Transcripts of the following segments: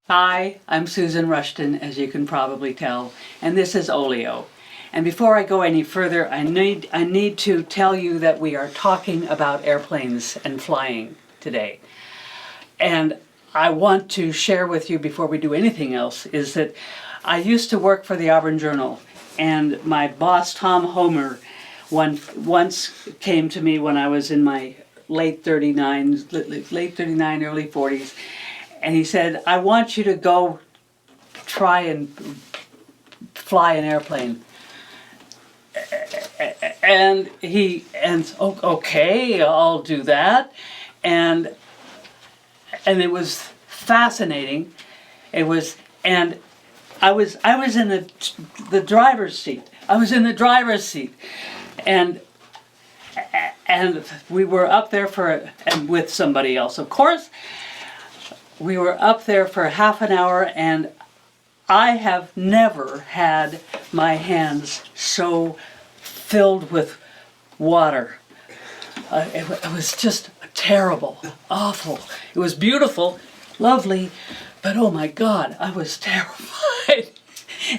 Hi, I'm Susan Rushton, as you can probably tell, and this is Olio. And before I go any further, I need to tell you that we are talking about airplanes and flying today. And I want to share with you before we do anything else is that I used to work for the Auburn Journal, and my boss, Tom Homer, once came to me when I was in my late 39, early 40s, and he said, I want you to go try and fly an airplane. And okay, I'll do that. And it was fascinating. I was in the driver's seat. I was in the driver's seat. And we were up there and with somebody else, of course. We were up there for half an hour, and I have never had my hands so filled with water. It was just terrible, awful. It was beautiful, lovely, but oh my God, I was terrified.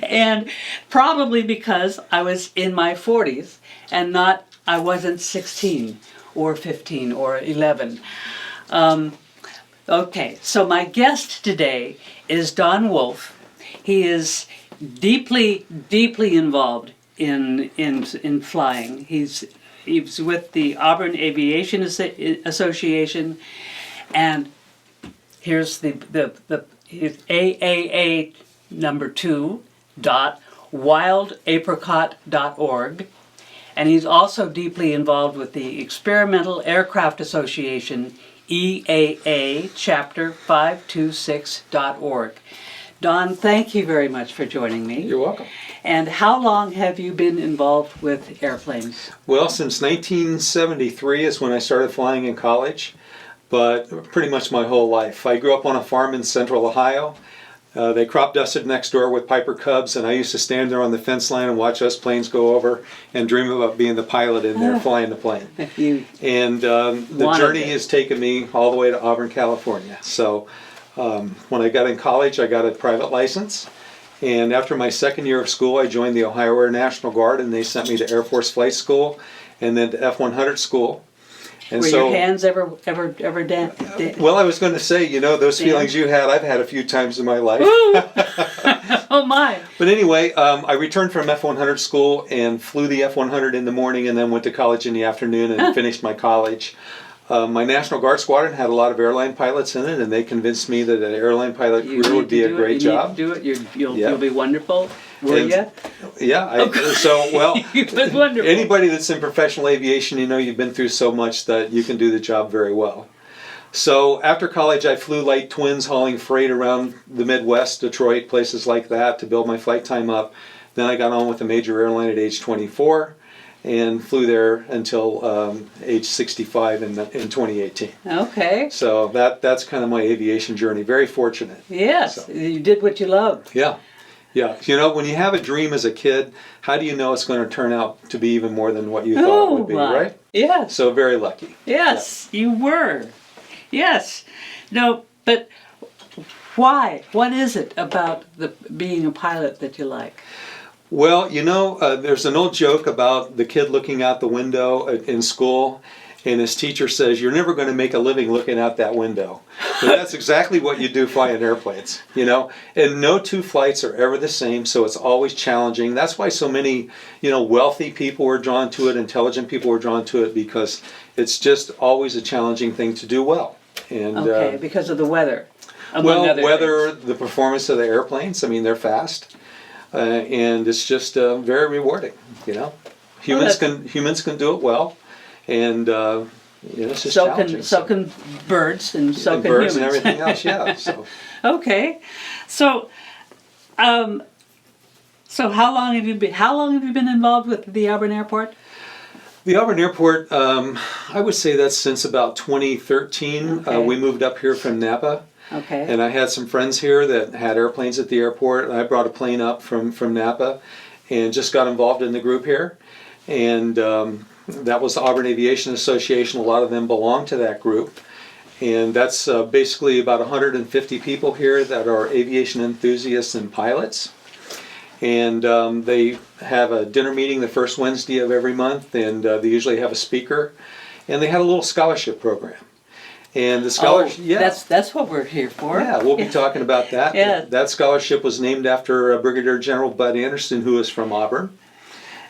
And probably because I was in my 40s and I wasn't 16 or 15 or 11. Okay, so my guest today is Don Wolfe. He is deeply involved in flying. He's with the Auburn Aviation Association, and here's his AAA number 2 wildapricot.org, and he's also deeply involved with the Experimental Aircraft Association, EAA, chapter 526.org. Don, thank you very much for joining me. You're welcome. And how long have you been involved with airplanes? Well, since 1973 is when I started flying in college, but pretty much my whole life. I grew up on a farm in central Ohio. They crop dusted next door with Piper Cubs, and I used to stand there on the fence line and watch us planes go over and dream about being the pilot in there flying the plane. And the journey has taken me all the way to Auburn, California. So when I got in college, I got a private license. And after my second year of school, I joined the Ohio Air National Guard, and they sent me to Air Force Flight School and then to F-100 school. And were your hands ever well, I was going to say, those feelings you had, I've had a few times in my life. Oh my! But anyway, I returned from F-100 school and flew the F-100 in the morning, and then went to college in the afternoon and finished my college. My National Guard squadron had a lot of airline pilots in it, and they convinced me that an airline pilot career would be a great job. You need to do it. You'll be wonderful. Were you? Yeah. It was wonderful. Anybody that's in professional aviation, you've been through so much that you can do the job very well. So after college, I flew light twins hauling freight around the Midwest, Detroit, places like that to build my flight time up. Then I got on with a major airline at age 24 and flew there until age 65 in 2018. Okay. So that's kind of my aviation journey. Very fortunate. Yes, so. You did what you loved. Yeah. Yeah, when you have a dream as a kid, how do you know it's going to turn out to be even more than what you thought it would be, right? Yes. So very lucky. Yes, yeah. You were. Yes. No, but why? What is it about being a pilot that you like? Well, there's an old joke about the kid looking out the window in school, and his teacher says, you're never going to make a living looking out that window. But that's exactly what you do flying airplanes, And no two flights are ever the same, so it's always challenging. That's why so many, wealthy people were drawn to it, intelligent people were drawn to it, because it's just always a challenging thing to do well. And because of the weather. Weather, the performance of the airplanes, they're fast. And it's just very rewarding, Humans can do it well. And it's just challenging. So can birds, and so can birds humans. And everything else. Yeah. So. Okay, so how long have you been involved with the Auburn Airport? The Auburn Airport, I would say that's since about 2013. Okay. We moved up here from Napa. Okay. And I had some friends here that had airplanes at the airport. I brought a plane up from Napa, and just got involved in the group here. And that was the Auburn Aviation Association. A lot of them belong to that group. And that's basically about 150 people here that are aviation enthusiasts and pilots. And they have a dinner meeting the first Wednesday of every month, and they usually have a speaker. And they have a little scholarship program. And the scholarship, that's what we're here for. Yeah, we'll be talking about that. Yeah. That scholarship was named after Brigadier General Bud Anderson, who is from Auburn.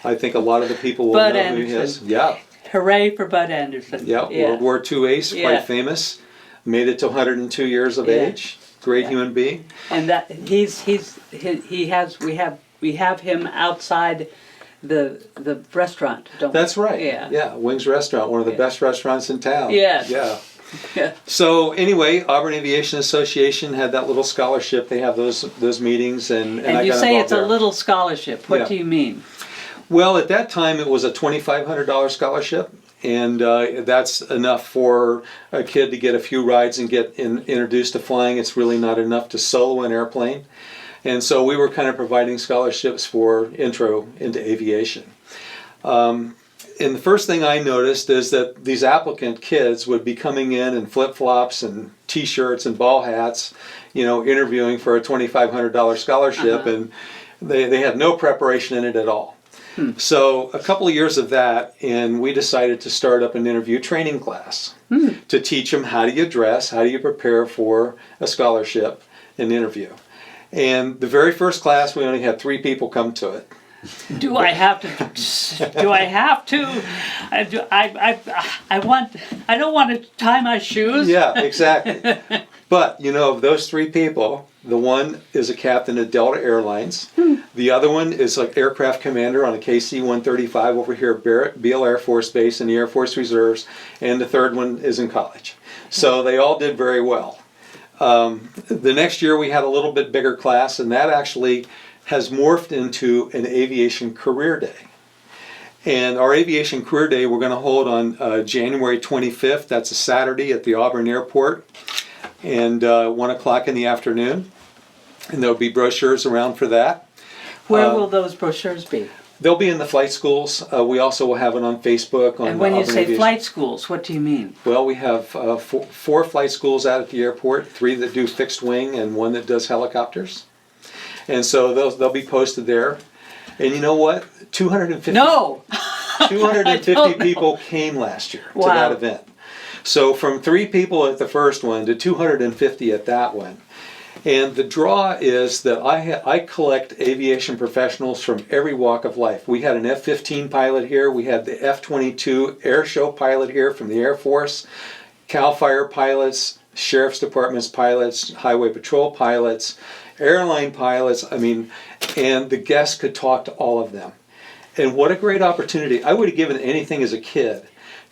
I think a lot of the people will Bud know Anderson. who he is. Yeah. Hooray for Bud Anderson. Yeah, World War II ace, quite famous. Made it to 102 years of age. Great human being. And that we have him outside the restaurant, don't we? That's right. Yeah. Wings Restaurant, one of the best restaurants in town. Yes. Yeah. Yeah. So anyway, Auburn Aviation Association had that little scholarship. They have those meetings, and And I you got say involved it's a there. little scholarship. What Yeah. do you mean? Well, at that time, it was a $2,500 scholarship, and that's enough for a kid to get a few rides and get introduced to flying. It's really not enough to solo an airplane. And so we were kind of providing scholarships for intro into aviation. And the first thing I noticed is that these applicant kids would be coming in flip-flops and t-shirts and ball hats, interviewing for a $2,500 scholarship, and they had no preparation in it at all. So a couple of years of that, and we decided to start up an interview training class to teach them how do you dress, how do you prepare for a scholarship, an interview. And the very first class, we only had 3 people come to it. Do I have to? Do I have to? I don't want to tie my shoes. Yeah, exactly. But, of those 3 people, the one is a captain at Delta Airlines. The other one is an aircraft commander on a KC-135 over here at Beale Air Force Base in the Air Force Reserves. And the third one is in college. So they all did very well. The next year we had a little bit bigger class, and that actually has morphed into an aviation career day. And our aviation career day we're going to hold on January 25th. That's a Saturday at the Auburn Airport, and 1 o'clock in the afternoon. And there'll be brochures around for that. Where will those brochures be? They'll be in the flight schools. We also will have it on Facebook. And when you Auburn say Aviation. flight schools, what do you mean? Well, we have 4 flight schools out at the airport, 3 that do fixed wing and 1 that does helicopters. And so they'll be posted there. And you know what? 250 No! 250 people came last year to that event. So from 3 people at the first one to 250 at that one. And the draw is that I collect aviation professionals from every walk of life. We had an F-15 pilot here. We had the F-22 air show pilot here from the Air Force, CAL FIRE pilots, Sheriff's Department's pilots, Highway Patrol pilots, airline pilots. And the guests could talk to all of them. And what a great opportunity. I would have given anything as a kid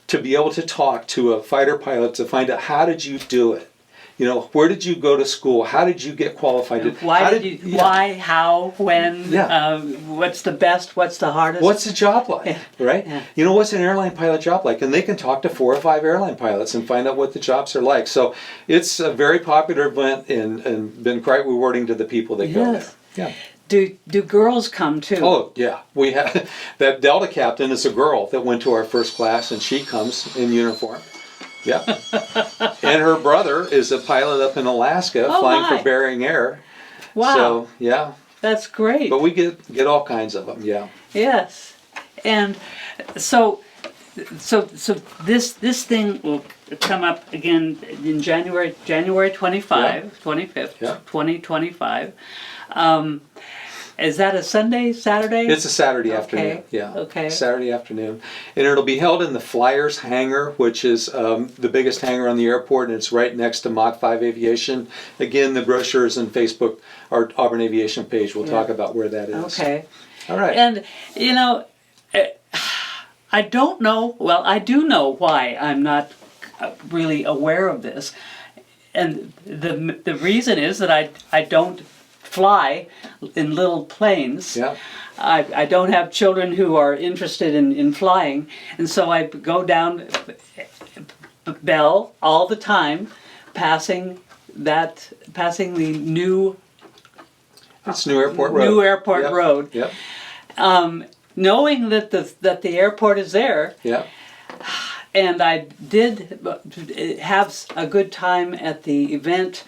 to be able to talk to a fighter pilot to find out, how did you do it? Where did you go to school? How did you get qualified? Why, how, when, Yeah. What's the best, what's the hardest? What's the job like, right? Yeah. What's an airline pilot job like? And they can talk to 4 or 5 airline pilots and find out what the jobs are like. So it's a very popular event and been quite rewarding to the people that go there. Yeah. Do girls come too? Oh, yeah. We have that Delta captain is a girl that went to our first class, and she comes in uniform. Yeah. And her brother is a pilot up in Alaska flying for Bering Air. Wow. So, yeah. That's great. But we get all kinds of them, yeah. Yes. And so this thing will come up again in January 25th, Yeah. 2025. Is that a Sunday, Saturday? It's a Saturday afternoon, yeah. Okay. Saturday afternoon. And it'll be held in the Flyers hangar, which is the biggest hangar on the airport, and it's right next to Mach 5 Aviation. Again, the brochures and Facebook, our Auburn Aviation page will talk about where that is. Okay. All right. And, I don't know, well, I do know why I'm not really aware of this. And the reason is that I don't fly in little planes. Yeah. I don't have children who are interested in flying, and so I go down Bell all the time, passing the new It's New Airport Road. New Airport Yep. Road. Yep. Knowing that the airport is there, Yep. And I did have a good time at the event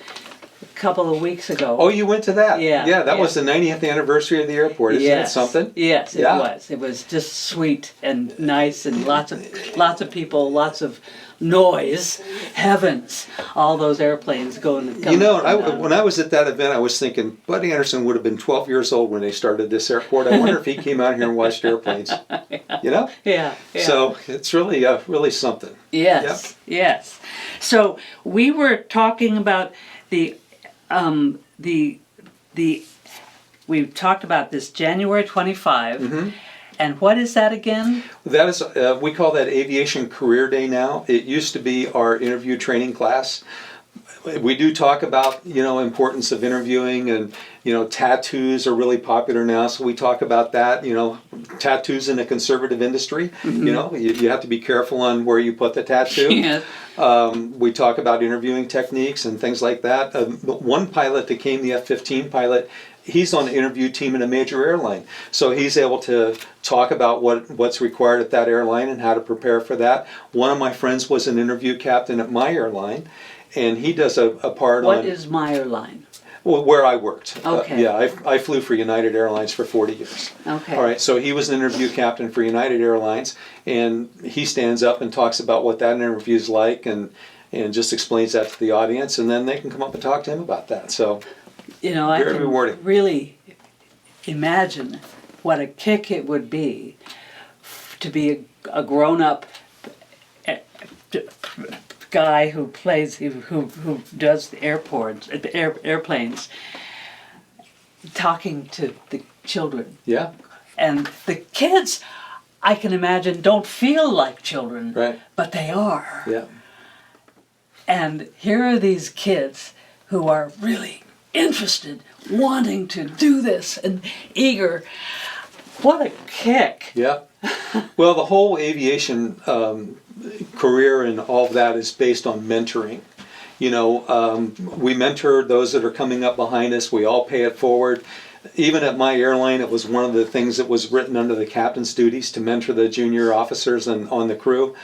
a couple of weeks ago. Oh, you went to that? Yeah. Yeah, that was the 90th anniversary of the airport. Isn't it something? Yes, it Yeah. was. It was just sweet and nice, and lots of people, lots of noise. Heavens, all those airplanes going and coming. You know, up and down. when I was at that event, I was thinking, Bud Anderson would have been 12 years old when they started this airport. I wonder if he came out here and watched airplanes. You know? Yeah. So it's really, really something. Yes. Yes. So we were talking about the we talked about this January 25. Mm-hmm. And what is that again? That is, we call that Aviation Career Day now. It used to be our interview training class. We do talk about, importance of interviewing, and, tattoos are really popular now. So we talk about that, tattoos in a conservative industry. Mm-hmm. You have to be careful on where you put the tattoo. Yes. We talk about interviewing techniques and things like that. One pilot that came, the F-15 pilot, he's on the interview team in a major airline. So he's able to talk about what's required at that airline and how to prepare for that. One of my friends was an interview captain at my airline, and he does a part on... What is my airline? Well, where I worked. Okay. I flew for United Airlines for 40 years. Okay. All right, so he was an interview captain for United Airlines, and he stands up and talks about what that interview is like, and just explains that to the audience, and then they can come up and talk to him about that. So... I very can rewarding. really imagine what a kick it would be to be a grown-up guy who does the airplanes, talking to the children. Yeah. And the kids, I can imagine, don't feel like children, Right. but they are. Yeah. And here are these kids who are really interested, wanting to do this, and eager. What a kick! Yeah. Well, the whole aviation career and all of that is based on mentoring. We mentor those that are coming up behind us. We all pay it forward. Even at my airline, it was one of the things that was written under the captain's duties to mentor the junior officers and on the crew.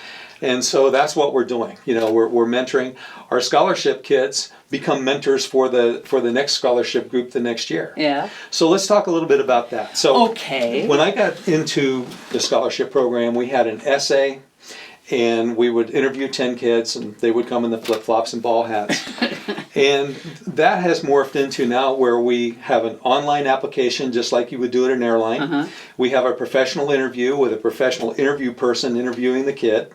And so that's what we're doing. We're mentoring. Our scholarship kids become mentors for the next scholarship group the next year. Yeah. So let's talk a little bit about that. So Okay. when I got into the scholarship program, we had an essay, and we would interview 10 kids, and they would come in the flip-flops and ball hats. And that has morphed into now where we have an online application, just like you would do at an airline. Uh-huh. We have a professional interview with a professional interview person interviewing the kid.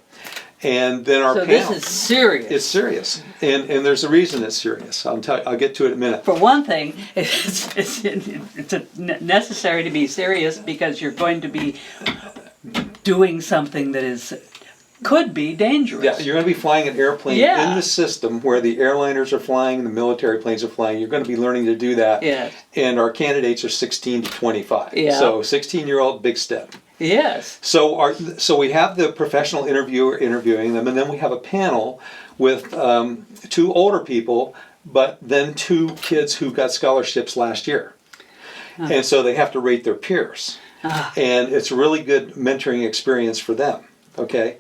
And then our So panel. this is serious. It's serious, and there's a reason it's serious. I'll get to it in a minute. For one thing, it's necessary to be serious because you're going to be doing something that could be dangerous. Yeah, you're going to be flying an airplane Yeah. in the system where the airliners are flying, the military planes are flying. You're going to be learning to do that. Yes. And our candidates are 16 to 25. Yeah. So 16-year-old, big step. Yes. So we have the professional interviewer interviewing them, and then we have a panel with 2 older people, but then 2 kids who got scholarships last year. And so they have to rate their peers. And it's a really good mentoring experience for them. Okay.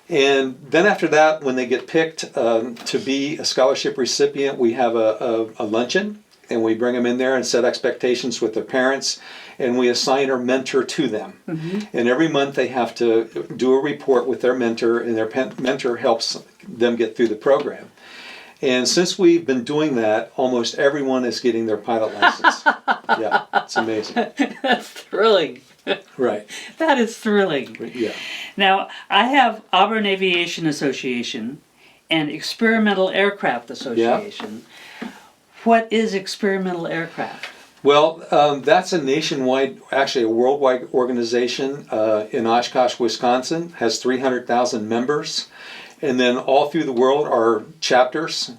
And then after that, when they get picked to be a scholarship recipient, we have a luncheon, and we bring them in there and set expectations with their parents, and we assign our mentor to them. Mm-hmm. And every month they have to do a report with their mentor, and their mentor helps them get through the program. And since we've been doing that, almost everyone is getting their pilot license. Yeah, it's amazing. That's thrilling. Right. That is thrilling. Yeah. Now, I have Auburn Aviation Association and Experimental Aircraft Association. What is experimental aircraft? Well, that's a nationwide, actually a worldwide organization in Oshkosh, Wisconsin, has 300,000 members. And then all through the world are chapters.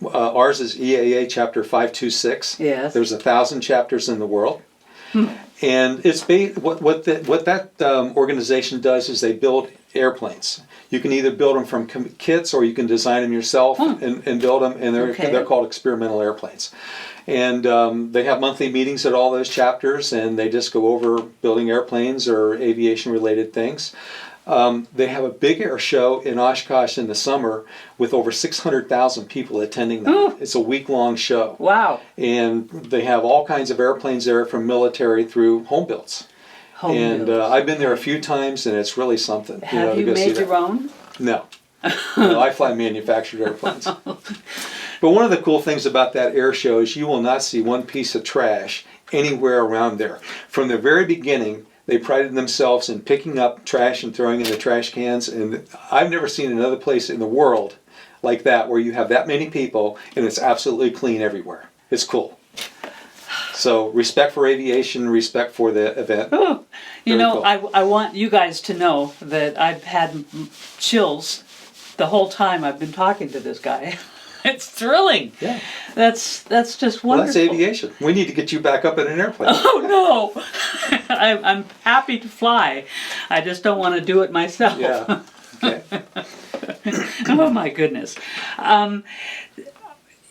Ours is EAA Chapter 526. Yes. There's 1,000 chapters in the world. And it's what that organization does is they build airplanes. You can either build them from kits, or you can design them yourself and build them, and they're called experimental airplanes. And they have monthly meetings at all those chapters, and they just go over building airplanes or aviation-related things. They have a big air show in Oshkosh in the summer with over 600,000 people attending that. Ooh. It's a week-long show. Wow. And they have all kinds of airplanes there, from military through home builds. I've been there a few times, and it's really something. Have you made your own? No. No, I fly manufactured airplanes. But one of the cool things about that air show is you will not see one piece of trash anywhere around there. From the very beginning, they prided themselves in picking up trash and throwing in the trash cans, and I've never seen another place in the world like that where you have that many people and it's absolutely clean everywhere. It's cool. So respect for aviation, respect for the event. Oh, you know, cool. I want you guys to know that I've had chills the whole time I've been talking to this guy. It's thrilling. Yeah. That's just wonderful. Well, that's aviation. We need to get you back up in an airplane. Oh no! I'm happy to fly. I just don't want to do it myself. Yeah. Okay. Oh my goodness.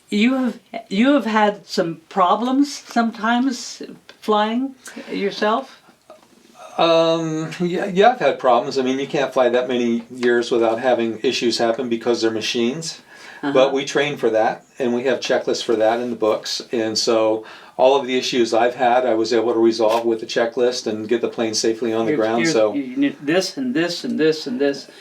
You have had some problems sometimes flying yourself? Yeah, I've had problems. I mean, you can't fly that many years without having issues happen because they're machines. But we train for that, and we have checklists for that in the books. And so all of the issues I've had, I was able to resolve with the checklist and get the plane safely on the ground. So you need this and this and this and this,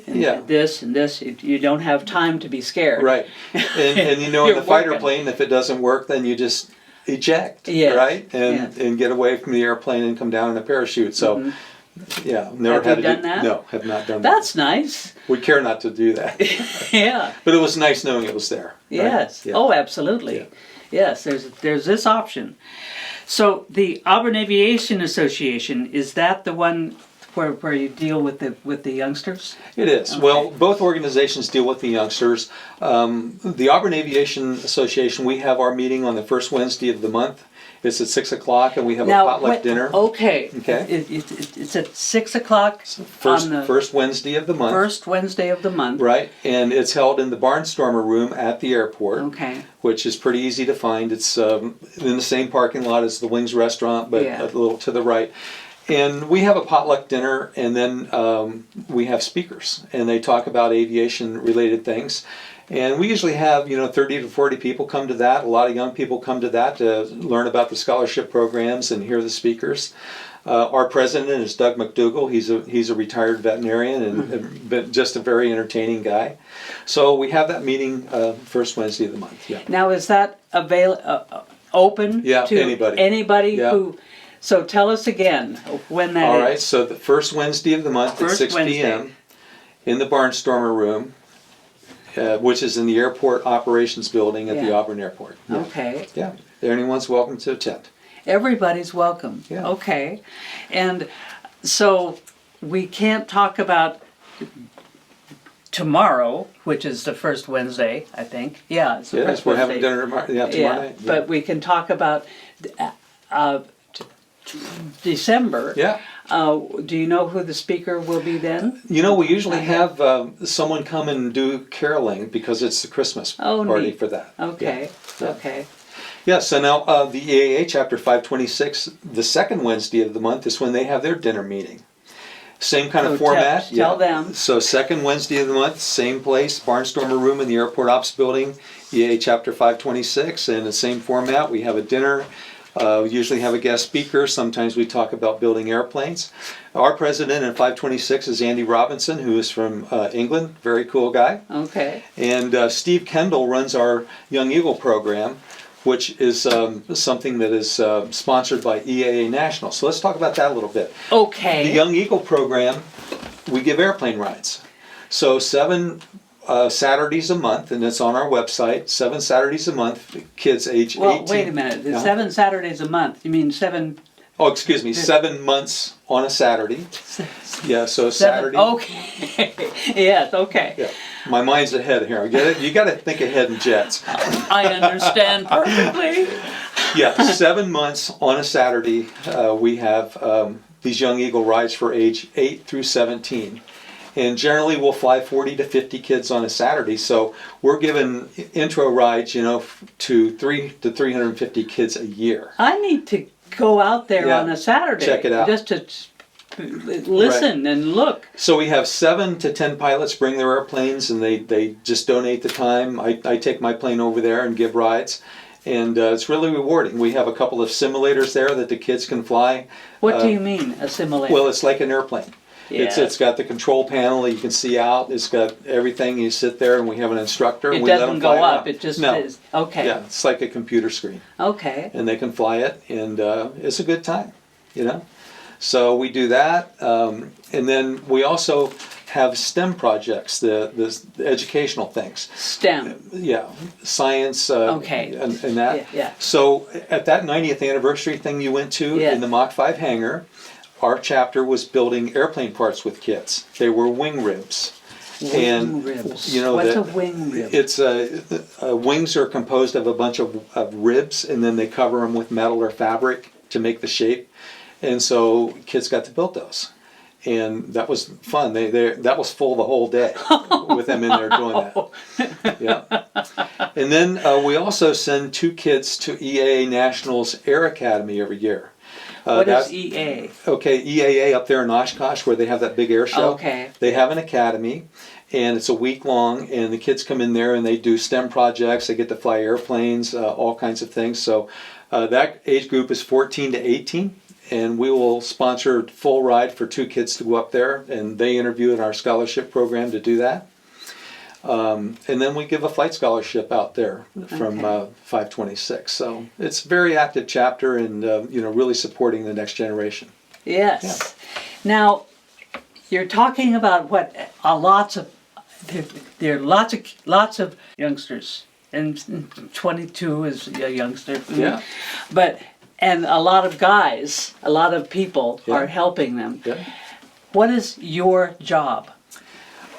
and yeah, this and this. You don't have time to be scared. Right. And you know, in You're the fighter working. plane, if it doesn't work, then you just eject, Yes. right, Yes. and get away from the airplane and come down in a parachute. So. Yeah, never Have had you to done do that? No, have not done That's nice. that. We care not to do that. Yeah. But it was nice knowing it was there. Right? Yes. Yeah. Oh, absolutely. Yeah. Yes. There's this option. So the Auburn Aviation Association, is that the one where you deal with the youngsters? It is. Okay. Well, both organizations deal with the youngsters. The Auburn Aviation Association, we have our meeting on the first Wednesday of the month. It's at 6 o'clock, and we have a potluck dinner. Okay. Okay. It's at 6 o'clock on the First Wednesday of the month. first Wednesday of the month. Right, and it's held in the Barnstormer room at the airport. Okay. Which is pretty easy to find. It's in the same parking lot as the Wings restaurant, but Yeah. a little to the right. And we have a potluck dinner, and then we have speakers, and they talk about aviation-related things. And we usually have, 30 to 40 people come to that. A lot of young people come to that to learn about the scholarship programs and hear the speakers. Our president is Doug McDougall. He's a retired veterinarian and just a very entertaining guy. So we have that meeting first Wednesday of the month. Yeah. Now, is that open Yeah, to anybody. Yeah. who? So tell us again when that is. All right, so the first Wednesday of the month at 6 p.m. in the Barnstormer room, which is in the Airport Operations Building at the Yeah. Auburn Airport. Yeah. Okay. Yeah, anyone's welcome to attend. Everybody's welcome. Yeah. Okay. And so we can't talk about tomorrow, which is the first Wednesday, I think. Yeah, it's the Yes, first we're Wednesday. having dinner tomorrow night. Yeah. But we can talk about December. Yeah. Do you know who the speaker will be then? We usually have someone come and do caroling because it's the Christmas party neat. for that. Okay. Yeah. Okay. Yeah, so now the EAA Chapter 526, the second Wednesday of the month is when they have their dinner meeting. Same kind of format. Tell them. So second Wednesday of the month, same place, Barnstormer room in the Airport Ops Building, EAA Chapter 526, and the same format. We have a dinner. We usually have a guest speaker. Sometimes we talk about building airplanes. Our president in 526 is Andy Robinson, who is from England. Very cool guy. Okay. And Steve Kendall runs our Young Eagle program, which is something that is sponsored by EAA National. So let's talk about that a little bit. Okay. The Young Eagle program, we give airplane rides. So 7 Saturdays a month, and it's on our website, 7 Saturdays a month, kids age 18. Well, wait a minute. Yeah. 7 Saturdays a month. You mean 7? Oh, excuse me, 7 months on a Saturday. Yeah, so 7. Saturday. Okay. Yes, okay. Yeah. My mind's ahead here. Get it? You got to think ahead in jets. I understand perfectly. Yeah, 7 months on a Saturday, we have these Young Eagle rides for age 8 through 17. And generally we'll fly 40 to 50 kids on a Saturday. So we're giving intro rides, to 300 to 350 kids a year. I need to go out there Yeah. on a Saturday. Check it out. Just to listen and look. So we have 7 to 10 pilots bring their airplanes, and they just donate the time. I take my plane over there and give rides, and it's really rewarding. We have a couple of simulators there that the kids can fly. What do you mean, a simulator? Well, it's like an airplane. Yeah. It's got the control panel you can see out. It's got everything. You sit there, and we have an instructor. It and we let doesn't them go fly up. around. It just No. is. Okay. Yeah, it's like a computer screen. Okay. And they can fly it, and it's a good time, you know. So we do that, and then we also have STEM projects, the educational things. STEM. Yeah, science. Okay. And that. Yeah, yeah. So at that 90th anniversary thing you went to Yeah. in the Mach 5 hangar, our chapter was building airplane parts with kids. They were wing ribs. Wing ribs. You know, What's a wing rib? It's wings are composed of a bunch of ribs, and then they cover them with metal or fabric to make the shape. And so kids got to build those, and that was fun. That was full the whole day with them in there doing that. Yeah. And then we also send 2 kids to EAA Nationals Air Academy every year. What is EA? Okay, EAA up there in Oshkosh, where they have that big air show. Okay. They have an academy, and it's a week long, and the kids come in there and they do STEM projects. They get to fly airplanes, all kinds of things. So that age group is 14 to 18, and we will sponsor a full ride for 2 kids to go up there, and they interview in our scholarship program to do that. And then we give a flight scholarship out there from 526. So it's a very active chapter, and really supporting the next generation. Yes. Yeah. Now, you're talking about what there are lots of youngsters, and 22 is a youngster. Yeah. And a lot of guys, a lot of people Yeah. are helping them. Yeah. What is your job?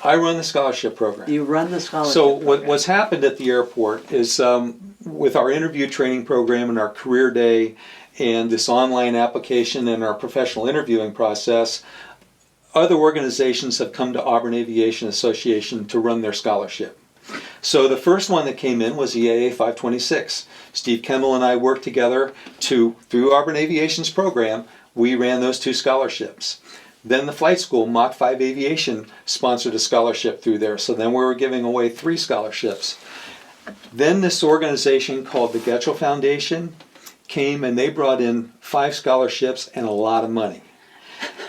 I run the scholarship program. You run the scholarship So program. what's happened at the airport is with our interview training program and our career day and this online application and our professional interviewing process, other organizations have come to Auburn Aviation Association to run their scholarship. So the first one that came in was EAA 526. Steve Kendall and I worked together through Auburn Aviation's program, we ran those 2 scholarships. Then the flight school, Mach 5 Aviation, sponsored a scholarship through there. So then we were giving away 3 scholarships. Then this organization called the Getchell Foundation came, and they brought in 5 scholarships and a lot of money.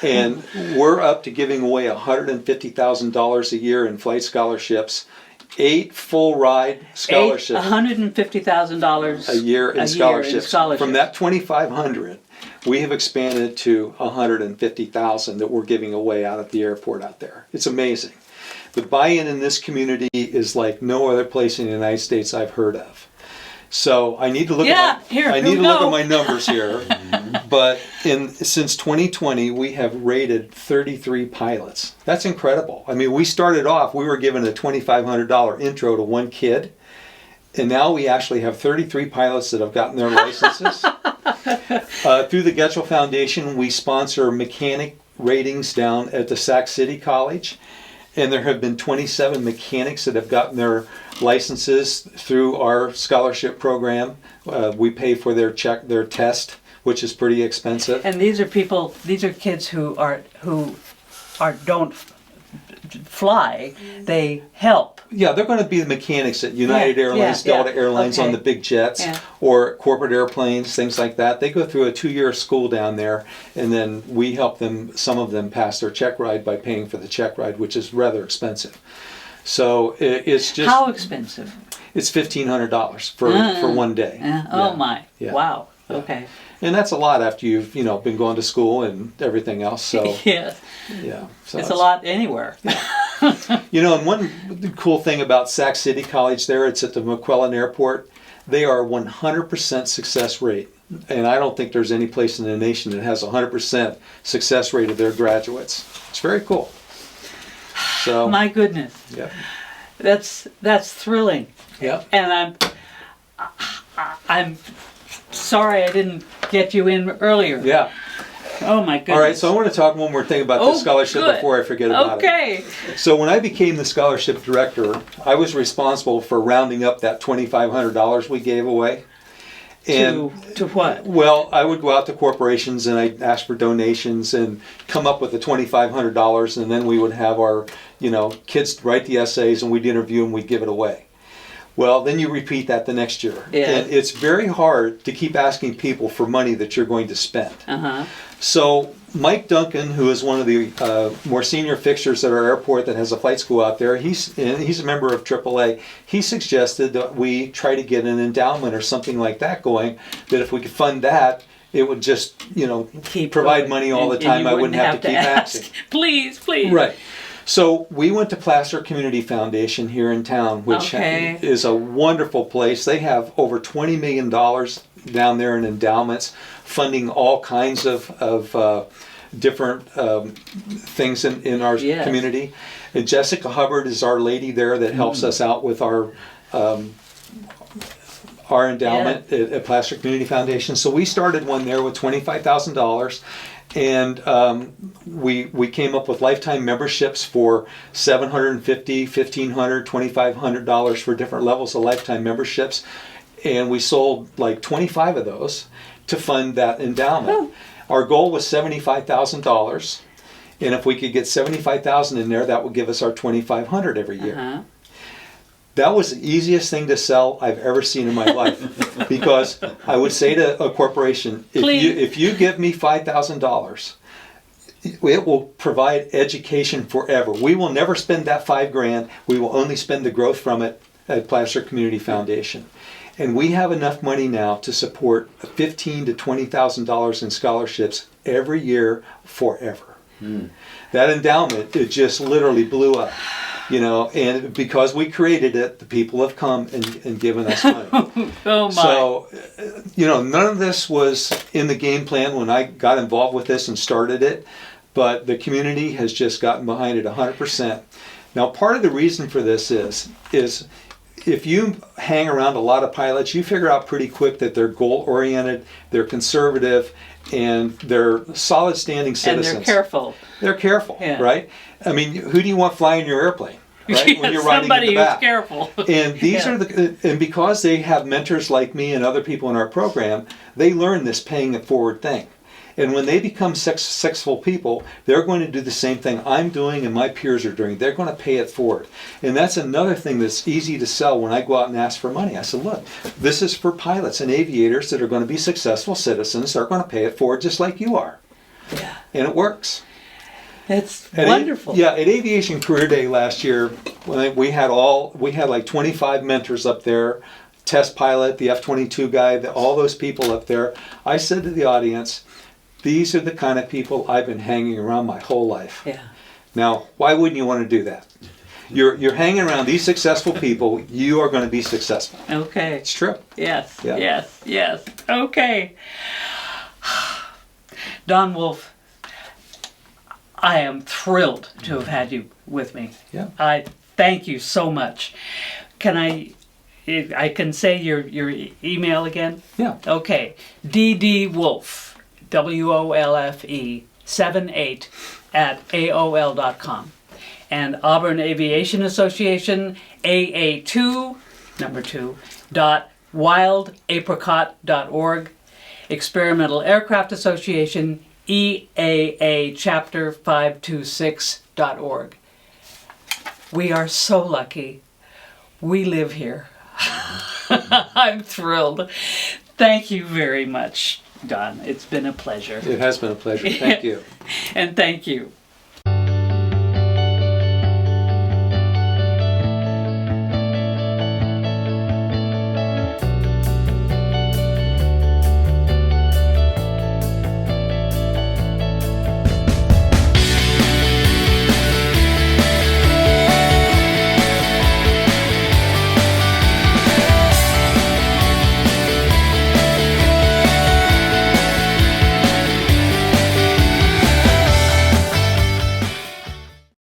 And we're up to giving away $150,000 a year in flight scholarships, 8 full ride scholarships. $150,000 a year in scholarships. From that 2,500, we have expanded to 150,000 that we're giving away out at the airport out there. It's amazing. The buy-in in this community is like no other place in the United States I've heard of. So I need to look at my numbers here. But since 2020, we have rated 33 pilots. That's incredible. I mean, we started off, we were given a $2,500 intro to 1 kid, and now we actually have 33 pilots that have gotten their licenses. Through the Getchell Foundation, we sponsor mechanic ratings down at the Sac City College, and there have been 27 mechanics that have gotten their licenses through our scholarship program. We pay for their test, which is pretty expensive. And these are kids who don't fly, they help. Yeah, they're going to be the mechanics at United Airlines, Delta Airlines on the big jets, or corporate airplanes, things like that. They go through a 2-year school down there, and then we help them, some of them pass their check ride by paying for the check ride, which is rather expensive. So it's just... How expensive? It's $1,500 for 1 day. Oh my, Yeah. wow, Yeah. okay. And that's a lot after you've been going to school and everything else. So Yeah, yeah, so it's a lot anywhere. And one cool thing about Sac City College there, it's at the McClellan Airport. They are 100% success rate, and I don't think there's any place in the nation that has 100% success rate of their graduates. It's very cool. So My goodness, yeah, that's thrilling. yeah. And I'm sorry I didn't get you in earlier. Yeah. Oh my goodness. All right, so I want to talk one more thing about the scholarship good. before I forget about it. Okay. So when I became the scholarship director, I was responsible for rounding up that $2,500 we gave away. To what? Well, I would go out to corporations and I'd ask for donations and come up with the $2,500, and then we would have our, kids write the essays and we'd interview them, we'd give it away. Well, then you repeat that the next year. Yeah. And it's very hard to keep asking people for money that you're going to spend. Uh-huh. So Mike Duncan, who is one of the more senior fixtures at our airport that has a flight school out there, he's a member of AAA. He suggested that we try to get an endowment or something like that going, that if we could fund that, it would just, provide money all the time. I wouldn't have to keep asking. Please. Right. So we went to Placer Community Foundation here in town, which is a wonderful place. They have over $20 million down there in endowments, funding all kinds of different things in our community. And Jessica Hubbard is our lady there that helps us out with our endowment at Placer Community Foundation. So we started one there with $25,000. And we came up with lifetime memberships for $750, $1,500, $2,500 for different levels of lifetime memberships. And we sold like 25 of those to fund that endowment. Our goal was $75,000. And if we could get $75,000 in there, that would give us our $2,500 every year. Uh-huh. That was the easiest thing to sell I've ever seen in my life, because I would say to a corporation, if you give me $5,000, it will provide education forever. We will never spend that $5,000. We will only spend the growth from it at Placer Community Foundation. And we have enough money now to support $15,000 to $20,000 in scholarships every year forever. That endowment, it just literally blew up. And because we created it, the people have come and given us money. Oh my. So, none of this was in the game plan when I got involved with this and started it, but the community has just gotten behind it 100%. Now, part of the reason for this is if you hang around a lot of pilots, you figure out pretty quick that they're goal-oriented, they're conservative, and they're solid standing citizens. And they're careful. They're careful, right? I mean, who do you want flying your airplane? Right? When you're riding in the back. Somebody who's careful. And these are and because they have mentors like me and other people in our program, they learn this paying it forward thing. And when they become successful people, they're going to do the same thing I'm doing and my peers are doing. They're going to pay it forward. And that's another thing that's easy to sell when I go out and ask for money. I said, look, this is for pilots and aviators that are going to be successful citizens. They're going to pay it forward just like you are. Yeah. And it works. It's wonderful. At Aviation Career Day last year, when we had like 25 mentors up there, test pilot, the F-22 guy, all those people up there. I said to the audience, these are the kind of people I've been hanging around my whole life. Yeah. Now, why wouldn't you want to do that? You're hanging around these successful people, you are going to be successful. Okay. It's true. Yes. Yeah. Yes. Okay. Don Wolfe, I am thrilled to have had you with me. Yeah. I thank you so much. Can I can say your email again? Yeah. Okay. ddwolfe, WOLFE 78 at AOL.com. And Auburn Aviation Association, AA2, number 2, wildapricot.org. Experimental Aircraft Association, EAA Chapter 526.org. We are so lucky. We live here. I'm thrilled. Thank you very much, Don. It's been a pleasure. It has been a pleasure. Thank you. And thank you.